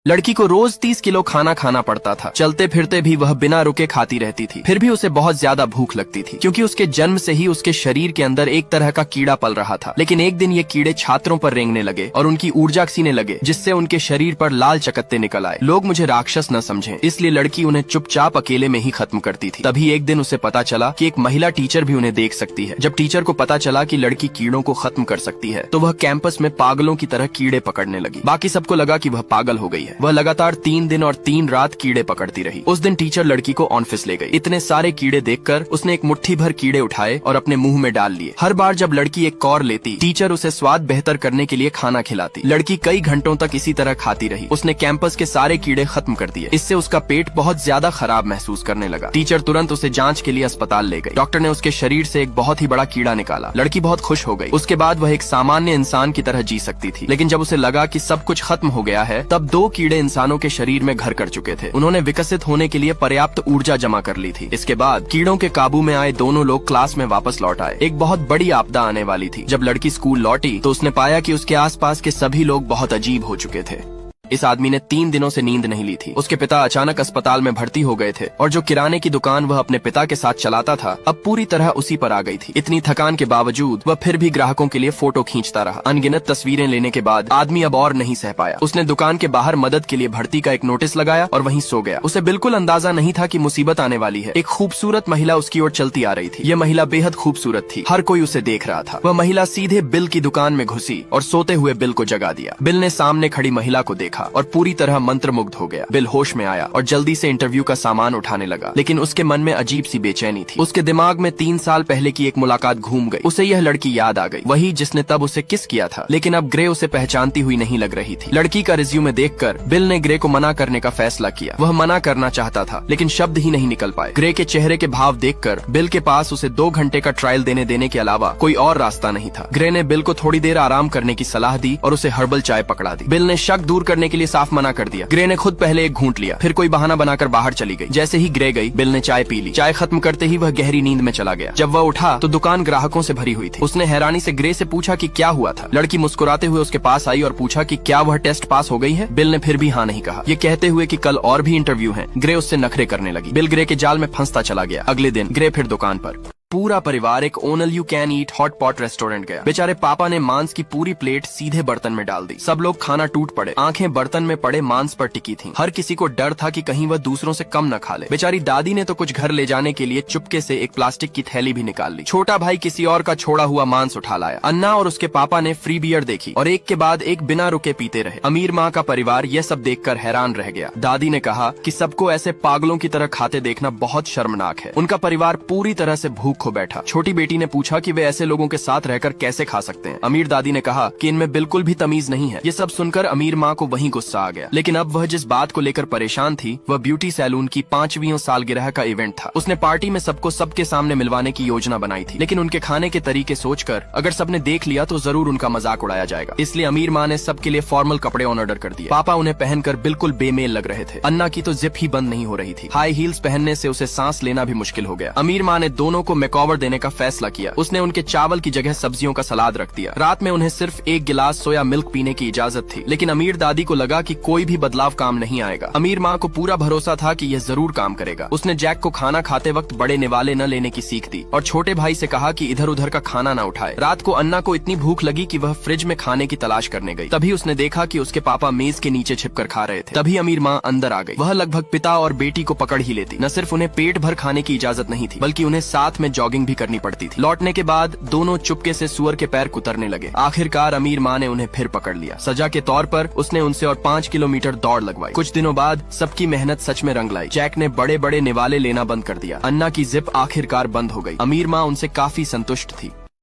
लड़की को रोज 30 किलो खाना खाना पड़ता था। चलते फिरते भी वह बिना रुके खाती रहती थी। फिर भी उसे बहुत ज्यादा भूख लगती थी, क्योंकि उसके जन्म से ही उसके शरीर के अंदर एक तरह का कीड़ा पल रहा था। लेकिन एक दिन ये कीड़े छात्रों पर रेंगने लगे और उनकी ऊर्जा सीने लगे, जिससे उनके शरीर पर लाल चकत्ते निकल आए। लोग मुझे राक्षस न समझें, इसलिए लड़की उन्हें चुपचाप अकेले में ही खत्म करती थी। तभी एक दिन उसे पता चला कि एक महिला टीचर भी उन्हें देख सकती है। जब टीचर को पता चला कि लड़की कीड़ों को खत्म कर सकती है, तो वह कैंपस में पागलों की तरह कीड़े पकड़ने लगी। बाकी सबको लगा कि वह पागल हो गई है। वह लगातार 3 दिन और 3 रात कीड़े पकड़ती रही। उस दिन टीचर लड़की को ऑफिस ले गई। इतने सारे कीड़े देखकर उसने एक मुट्ठी भर कीड़े उठाए और अपने मुंह में डाल लिए। हर बार जब लड़की एक कौर लेती, टीचर उसे स्वाद बेहतर करने के लिए खाना खिलाती। लड़की कई घंटों तक इसी तरह खाती रही। उसने कैंपस के सारे कीड़े खत्म कर दिए। इससे उसका पेट बहुत ज्यादा खराब महसूस करने लगा। टीचर तुरंत उसे जांच के लिए अस्पताल ले गई। डॉक्टर ने उसके शरीर से एक बहुत ही बड़ा कीड़ा निकाला। लड़की बहुत खुश हो गई। उसके बाद वह एक सामान्य इंसान की तरह जी सकती थी। लेकिन जब उसे लगा कि सब कुछ खत्म हो गया है, तब 2 कीड़े इंसानों के शरीर में घर कर चुके थे। उन्होंने विकसित होने के लिए पर्याप्त ऊर्जा जमा कर ली थी। इसके बाद कीड़ों के काबू में आए दोनों लोग क्लास में वापस लौट आए। एक बहुत बड़ी आपदा आने वाली थी। जब लड़की स्कूल लौटी तो उसने पाया कि उसके आसपास के सभी लोग बहुत अजीब हो चुके थे। इस आदमी ने 3 दिनों से नींद नहीं ली थी। उसके पिता अचानक अस्पताल में भर्ती हो गए थे और जो किराने की दुकान वह अपने पिता के साथ चलाता था, अब पूरी तरह उसी पर आ गई थी। इतनी थकान के बावजूद वह फिर भी ग्राहकों के लिए फोटो खींचता रहा। अनगिनत तस्वीरें लेने के बाद आदमी अब और नहीं सह पाया। उसने दुकान के बाहर मदद के लिए भर्ती का एक नोटिस लगाया और वहीं सो गया। उसे बिल्कुल अंदाजा नहीं था कि मुसीबत आने वाली है। एक खूबसूरत महिला उसकी ओर चलती आ रही थी। यह महिला बेहद खूबसूरत थी। हर कोई उसे देख रहा था। वह महिला सीधे बिल की दुकान में घुसी और सोते हुए बिल को जगा दिया। बिल ने सामने खड़ी महिला को देखा और पूरी तरह मंत्रमुग्ध हो गया। बिल होश में आया और जल्दी से इंटरव्यू का सामान उठाने लगा, लेकिन उसके मन में अजीब सी बेचैनी थी। उसके दिमाग में 3 साल पहले की एक मुलाकात घूम गई। उसे यह लड़की याद आ गई, वही जिसने तब उसे किस किया था। लेकिन अब ग्रे उसे पहचानती हुई नहीं लग रही थी। लड़की का रिज्यूमे देखकर बिल ने ग्रे को मना करने का फैसला किया। वह मना करना चाहता था, लेकिन शब्द ही नहीं निकल पाए। ग्रे के चेहरे के भाव देखकर बिल के पास उसे 2 घंटे का ट्रायल देने के अलावा कोई और रास्ता नहीं था। ग्रे ने बिल को थोड़ी देर आराम करने की सलाह दी और उसे हर्बल चाय पकड़ा दी। बिल ने शक दूर करने के लिए साफ मना कर दिया। ग्रे ने खुद पहले एक घूंट लिया, फिर कोई बहाना बनाकर बाहर चली गई। जैसे ही ग्रे गई, बिल ने चाय पी ली। चाय खत्म करते ही वह गहरी नींद में चला गया। जब वह उठा तो दुकान ग्राहकों से भरी हुई थी। उसने हैरानी से ग्रे से पूछा कि क्या हुआ था। लड़की मुस्कुराते हुए उसके पास आई और पूछा कि क्या वह टेस्ट पास हो गई है। बिल ने फिर भी हाँ नहीं कहा, ये कहते हुए कि कल और भी इंटरव्यू हैं। ग्रे उससे नखरे करने लगी। बिल ग्रे के जाल में फंसता चला गया। अगले दिन ग्रे फिर दुकान पर। पूरा परिवार एक ओनल you can eat hot pot restaurant गया। बेचारे पापा ने मांस की पूरी प्लेट सीधे बर्तन में डाल दी। सब लोग खाना टूट पड़े। आंखें बर्तन में पड़े मांस पर टिकी थीं। हर किसी को डर था कि कहीं वह दूसरों से कम न खा ले। बेचारी दादी ने तो कुछ घर ले जाने के लिए चुपके से एक प्लास्टिक की थैली भी निकाल ली। छोटा भाई किसी और का छोड़ा हुआ मांस उठा लाया। अन्ना और उसके पापा ने फ्री बियर देखी और एक के बाद एक बिना रुके पीते रहे। अमीर माँ का परिवार यह सब देखकर हैरान रह गया। दादी ने कहा कि सबको ऐसे पागलों की तरह खाते देखना बहुत शर्मनाक है। उनका परिवार पूरी तरह से भूखों बैठा। छोटी बेटी ने पूछा कि वे ऐसे लोगों के साथ रहकर कैसे खा सकते हैं। अमीर दादी ने कहा कि इनमें बिल्कुल भी तमीज नहीं है। ये सब सुनकर अमीर माँ को वहीं गुस्सा आ गया। लेकिन अब वह जिस बात को लेकर परेशान थी, वह ब्यूटी सैलून की 5वीं सालगिरह का इवेंट था। उसने पार्टी में सबको सबके सामने मिलवाने की योजना बनाई थी, लेकिन उनके खाने के तरीके सोचकर अगर सबने देख लिया तो जरूर उनका मजाक उड़ाया जाएगा। इसलिए अमीर माँ ने सबके लिए फॉर्मल कपड़े ऑर्डर कर दिए। पापा उन्हें पहनकर बिल्कुल बेमेल लग रहे थे। अन्ना की तो जिप ही बंद नहीं हो रही थी। हाई हील्स पहनने से उसे सांस लेना भी मुश्किल हो गया। अमीर माँ ने दोनों को मेकओवर देने का फैसला किया। उसने उनके चावल की जगह सब्जियों का सलाद रख दिया। रात में उन्हें सिर्फ 1 गिलास सोया मिल्क पीने की इजाजत थी, लेकिन अमीर दादी को लगा कि कोई भी बदलाव काम नहीं आएगा। अमीर माँ को पूरा भरोसा था कि यह जरूर काम करेगा। उसने जैक को खाना खाते वक्त बड़े निवाले न लेने की सीख दी और छोटे भाई से कहा कि इधर उधर का खाना न उठाए। रात को अन्ना को इतनी भूख लगी कि वह फ्रिज में खाने की तलाश करने गई। तभी उसने देखा कि उसके पापा मेज के नीचे छिपकर खा रहे थे। तभी अमीर माँ अंदर आ गई। वह लगभग पिता और बेटी को पकड़ ही लेती। न सिर्फ उन्हें पेट भर खाने की इजाजत नहीं थी, बल्कि उन्हें साथ में जॉगिंग भी करनी पड़ती थी। लौटने के बाद दोनों चुपके से सुअर के पैर कुतरने लगे। आखिरकार अमीर माँ ने उन्हें फिर पकड़ लिया। सजा के तौर पर उसने उनसे और 5 किलोमीटर दौड़ लगवाई। कुछ दिनों बाद सबकी मेहनत सच में रंग लाई। जैक ने बड़े बड़े निवाले लेना बंद कर दिया। अन्ना की जिप आखिरकार बंद हो गई। अमीर माँ उनसे काफी संतुष्ट थी।